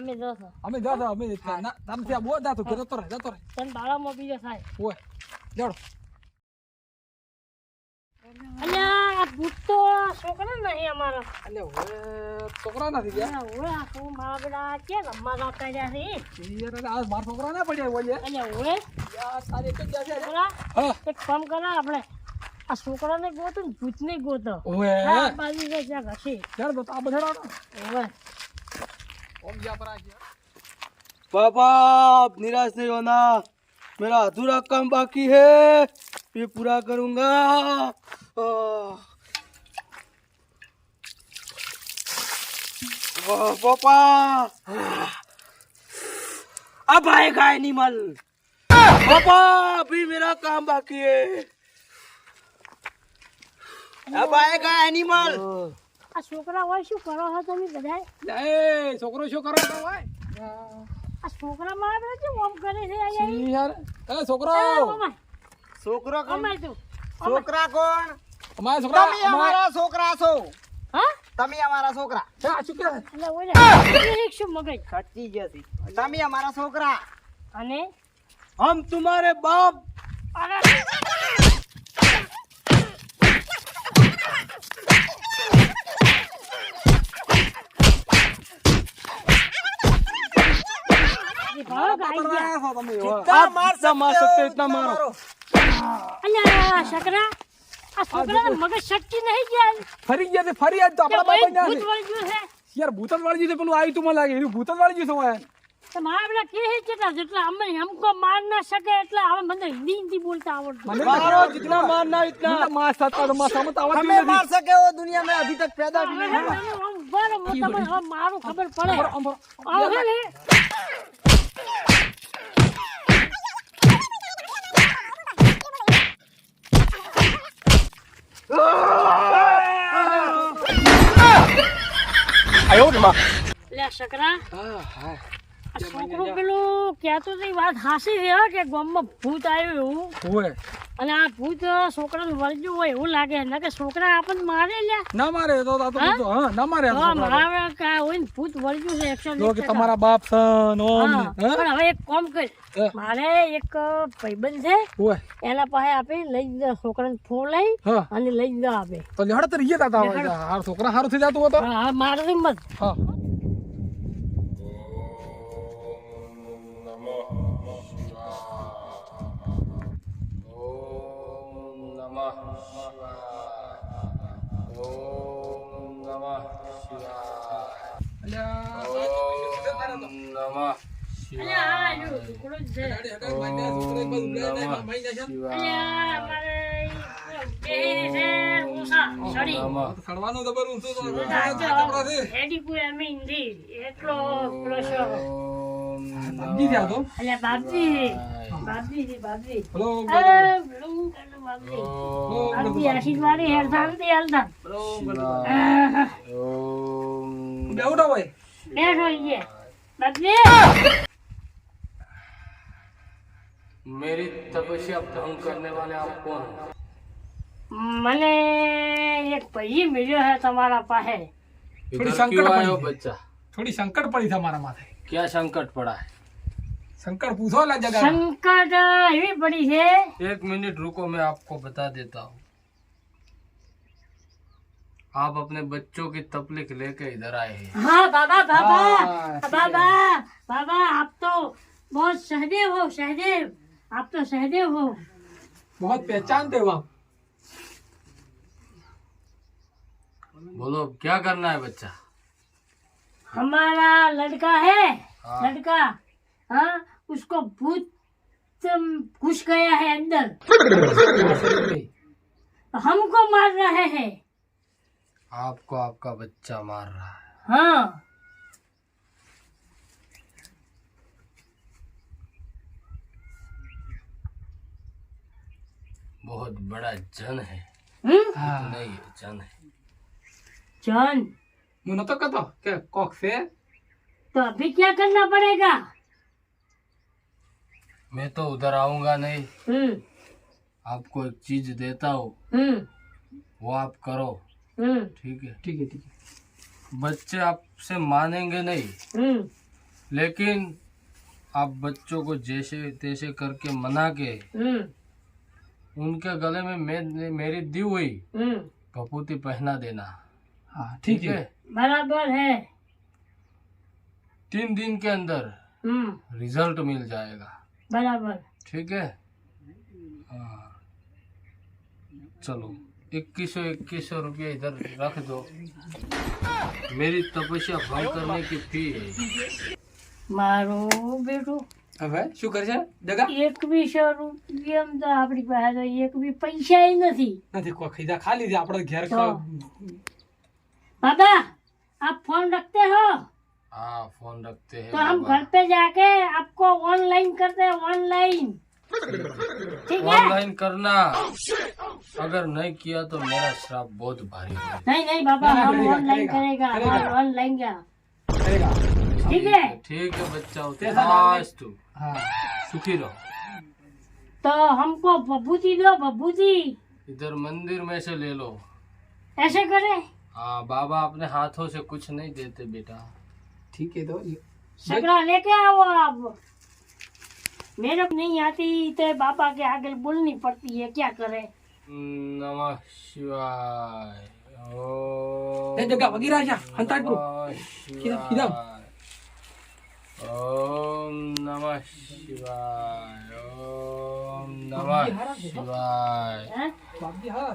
અમે જશો અમે જાતો અમે નામ ત્યાં બહુ જાતો કે જતો રહે તન બાળામાં બીજો થાય ઓય જાડો અલ્યા આ ભૂત તો છોકરા નહીં અમારો અલે ઓય છોકરા નથી ગયા ઓય આ શું મારા બેટા કે રમવા જતા રહ્યા છે યાર આ માર છોકરા ના પડ્યા ઓય અલ્યા ઓય યાર સારી એક જ છે છોકરા હા એક કામ કરા આપણે આ છોકરાને ગોતો ને ભૂતને ગોતો ઓય હા બાજુ જે ત્યાં ઘસી યાર તો આ બધાડો ઓય ઓમ જા પર આ ગયા पापा आप निराश नहीं होना, मेरा अधूरा काम बाकी है, ये पूरा करूंगा। पापा अब आएगा एनिमल। पापा अभी मेरा काम बाकी है, अब आएगा एनिमल। આ છોકરા હોય શું કરો છો તમે બધાય એ છોકરો શું કરે તો હોય આ છોકરા મારા બેટા કેમ ઓમ કરે છે અહીંયા યાર એ છોકરો છોકરો કોણ? અમાય તું છોકરા કોણ? અમારા છોકરા તમે અમારા છોકરા છો, હા તમે અમારા છોકરા। આ શું કરે એટલે ઓય એક શું મગજ ખર્ચી જતી, તમે અમારા છોકરા, અને हम तुम्हारे बाप। અરે ભાવ ગાઈ ગયા તમે आप जितना मार सकते इतना मारो। અલ્યા શકરા આ છોકરાને મગજ શક્તિ નહીં ગયા ફરી ગયા તે ફરી આજ તો આપણા બાબા ના ભૂત વળી ગયું છે યાર ભૂત જ વાળી છે પેલું આવી તું મને લાગે એનું ભૂત જ વાળી છે હોય તો મારા બેટા કે છે કેટલા જેટલા અમે હમકો માર ના શકે એટલે હવે મને હિન્દી બોલતા આવડતું मारो जितना मारना इतना। માર સાતા તો માર સમત આવતી हमें मार सके वो दुनिया में अभी तक पैदा भी नहीं हुआ। બરાબર મારું ખબર પડે હવે ને લે શકરા આ છોકરો પેલું કહેતો તો વાત હાસી છે હો કે ગામમાં ભૂત આવ્યું એવું હોય અને આ ભૂત છોકરાને વળગ્યું હોય એવું લાગે ને કે છોકરા આપણને મારે લ્યા ના મારે તો આ તો હા ના મારે આ તો છોકરા. મારે કા હોય ને ભૂત વળગ્યું છે 100%. જો કે તમારા બાપ સન ઓમ હા, હે પણ હવે એક કામ કર હા. મારે એક ભાઈબંધ છે હોય એના પાસે આપી લઈ જ છોકરાને ફોન લઈ હા અને લઈ જ આપે તો લેહડ તો રીએ તાતા હોય આ છોકરા હારું થઈ જાતું હતો હા મારે હિંમત હા અલ્યા આ જો છોકરો જ છે અલ્યા અમારે બેહી છે ઊંસા સડી સડવાનું જબર ઊંચું તો એડી કોઈ અમે હિન્દી એટલો પ્લસો સમજી ગયા તો અલ્યા બાપજી બાપજી હેલો બાપજી આશીર્વાદી હેર શાંતિ હાલતા બેવડા હોય બેઠો અહીંયા બાપજી मेरी तपस्या भंग करने वाले आप कौन हो? મને એક ભાઈ મળ્યો છે તમારા પાસે थोड़ी इधर संकट क्यों आए हो पड़ी। बच्चा? થોડી સંકટ પડી તમારા માથે क्या संकट पड़ा है? સંકટ પૂછો લા જગા સંકટ એવી પડી છે 1 मिनट रुको, मैं आपको बता देता हूँ। आप अपने बच्चों की तकलीफ लेके इधर आए हैं। हाँ बाबा बाबा हाँ, बाबा बाबा आप तो बहुत सहदेव हो सहदेव आप तो सहदेव हो बहुत पहचानते हो आप बोलो अब क्या करना है बच्चा? हमारा लड़का है हाँ। लड़का हाँ उसको भूत घुस गया है अंदर हमको मार रहे हैं आपको आपका बच्चा मार रहा है। हाँ बहुत बड़ा जन है, नहीं जन है। जॉन હું નતો કહેતો કે કોક છે तो अभी क्या करना पड़ेगा मैं तो उधर आऊंगा नहीं, आपको एक चीज देता हूँ, वो आप करो, ठीक है। ठीक है ठीक है। बच्चे आपसे मानेंगे नहीं, लेकिन आप बच्चों को जैसे तैसे करके मना के उनके गले में मेरी दी हुई पपूती पहना देना। हाँ ठीक है। बराबर है। 3 दिन के अंदर रिजल्ट मिल जाएगा। बराबर। ठीक है। हाँ, चलो 2100 रुपया इधर रख दो, मेरी तपस्या भंग करने की फी है। मारो बेटो હવે શું કરશે જગા? 2100 રૂપિયા તો આપણી પાસે તો એક બી પૈસા નથી। નથી કોઈ ખીજા ખાલી છે આપણે ઘેર તો बाबा आप फोन रखते हो हाँ फोन रखते हैं तो हम बाबा। घर पे जाके आपको ऑनलाइन करते हैं, ऑनलाइन। ठीक है? ऑनलाइन करना, अगर नहीं किया तो मेरा श्राप बहुत भारी है। नहीं नहीं बाबा, ना, हम करेगा, ऑनलाइन करेगा, करेगा, ऑनलाइन क्या। કરેગા। ठीक है? ठीक है बच्चा, कैसा नाम है? तू हाँ सुखी रहो। तो हमको बबूती दो, बबूती। इधर मंदिर में से ले लो। ऐसे करे हाँ बाबा अपने हाथों से कुछ नहीं देते बेटा। ठीक है। तो सकरा लेके आओ आप। मेरे को नहीं आती तो बाबा के आगे बोलनी पड़ती है, क्या करे। नमः शिवाय। એ જગા વગી રાજા હંતાડ કો शिवाय। ओम नमः शिवाय। ओम नमः शिवाय। हैं? બાપજી હા